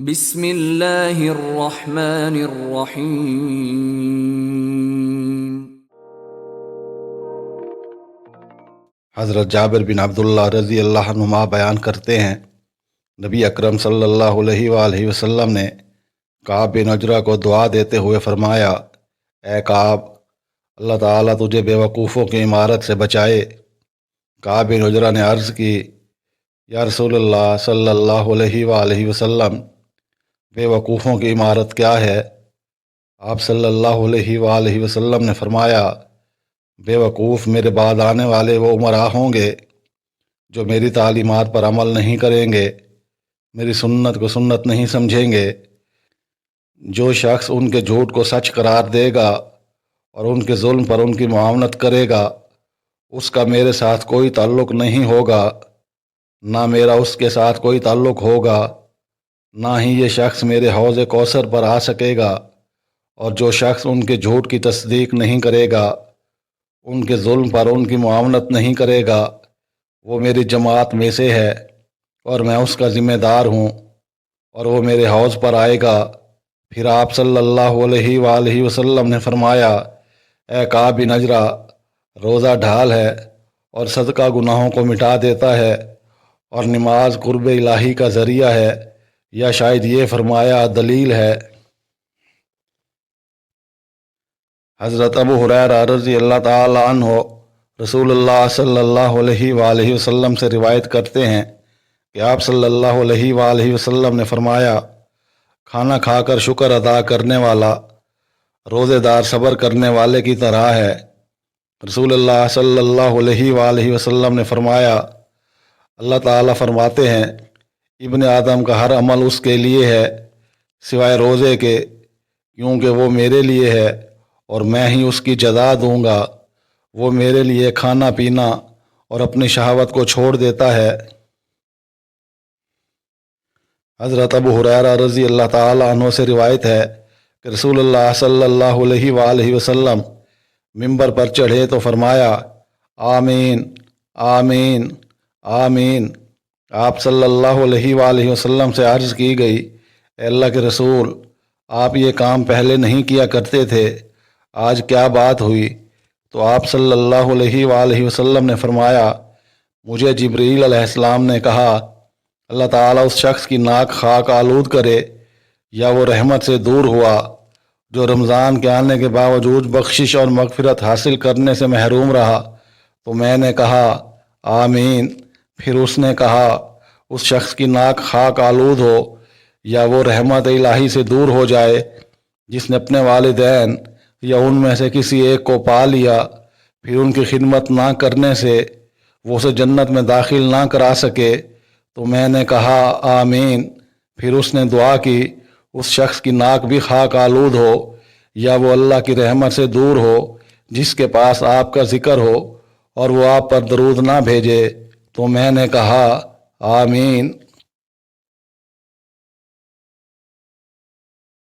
بسم اللہ الرحمن الرحیم۔ حضرت جابر بن عبداللہ رضی اللہ عنہما بیان کرتے ہیں، نبی اکرم صلی اللہ علیہ وآلہ وسلم نے کعب بن عجرہ کو دعا دیتے ہوئے فرمایا، اے کعب، اللہ تعالیٰ تجھے بے وقوفوں کی عمارت سے بچائے۔ کعب بن عجرہ نے عرض کی، یا رسول اللہ صلی اللہ علیہ وآلہ وسلم، بے وقوفوں کی عمارت کیا ہے؟ آپ صلی اللہ علیہ وآلہ وسلم نے فرمایا، بے وقوف میرے بعد آنے والے وہ امراء ہوں گے جو میری تعلیمات پر عمل نہیں کریں گے، میری سنت کو سنت نہیں سمجھیں گے۔ جو شخص ان کے جھوٹ کو سچ قرار دے گا اور ان کے ظلم پر ان کی معاونت کرے گا، اس کا میرے ساتھ کوئی تعلق نہیں ہوگا، نہ میرا اس کے ساتھ کوئی تعلق ہوگا، نہ ہی یہ شخص میرے حوض کوثر پر آ سکے گا۔ اور جو شخص ان کے جھوٹ کی تصدیق نہیں کرے گا، ان کے ظلم پر ان کی معاونت نہیں کرے گا، وہ میری جماعت میں سے ہے اور میں اس کا ذمہ دار ہوں، اور وہ میرے حوض پر آئے گا۔ پھر آپ صلی اللہ علیہ وآلہ وسلم نے فرمایا، اے کعب بن عجرہ، روزہ ڈھال ہے اور صدقہ گناہوں کو مٹا دیتا ہے، اور نماز قرب الہی کا ذریعہ ہے، یا شاید یہ فرمایا دلیل ہے۔ حضرت ابو ہریرہ رضی اللہ تعالی عنہ رسول اللہ صلی اللہ علیہ وآلہ وسلم سے روایت کرتے ہیں کہ آپ صلی اللہ علیہ وآلہ وسلم نے فرمایا، کھانا کھا کر شکر ادا کرنے والا روزے دار صبر کرنے والے کی طرح ہے۔ رسول اللہ صلی اللہ علیہ وآلہ وسلم نے فرمایا، اللہ تعالیٰ فرماتے ہیں، ابن آدم کا ہر عمل اس کے لیے ہے سوائے روزے کے، کیونکہ وہ میرے لیے ہے اور میں ہی اس کی جزا دوں گا۔ وہ میرے لیے کھانا پینا اور اپنی شہوت کو چھوڑ دیتا ہے۔ حضرت ابو ہریرہ رضی اللہ تعالی عنہ سے روایت ہے کہ رسول اللہ صلی اللہ علیہ وآلہ وسلم ممبر پر چڑھے تو فرمایا، آمین آمین آمین۔ آپ صلی اللہ علیہ وآلہ وسلم سے عرض کی گئی، اے اللہ کے رسول، آپ یہ کام پہلے نہیں کیا کرتے تھے، آج کیا بات ہوئی؟ تو آپ صلی اللہ علیہ وآلہ وسلم نے فرمایا، مجھے جبرائیل علیہ السلام نے کہا، اللہ تعالیٰ اس شخص کی ناک خاک آلود کرے یا وہ رحمت سے دور ہوا جو رمضان کے آنے کے باوجود بخشش اور مغفرت حاصل کرنے سے محروم رہا۔ تو میں نے کہا، آمین۔ پھر اس نے کہا، اس شخص کی ناک خاک آلود ہو یا وہ رحمت الہی سے دور ہو جائے جس نے اپنے والدین یا ان میں سے کسی ایک کو پا لیا، پھر ان کی خدمت نہ کرنے سے وہ اسے جنت میں داخل نہ کرا سکے۔ تو میں نے کہا، آمین۔ پھر اس نے دعا کی، اس شخص کی ناک بھی خاک آلود ہو یا وہ اللہ کی رحمت سے دور ہو جس کے پاس آپ کا ذکر ہو اور وہ آپ پر درود نہ بھیجے۔ تو میں نے کہا، آمین۔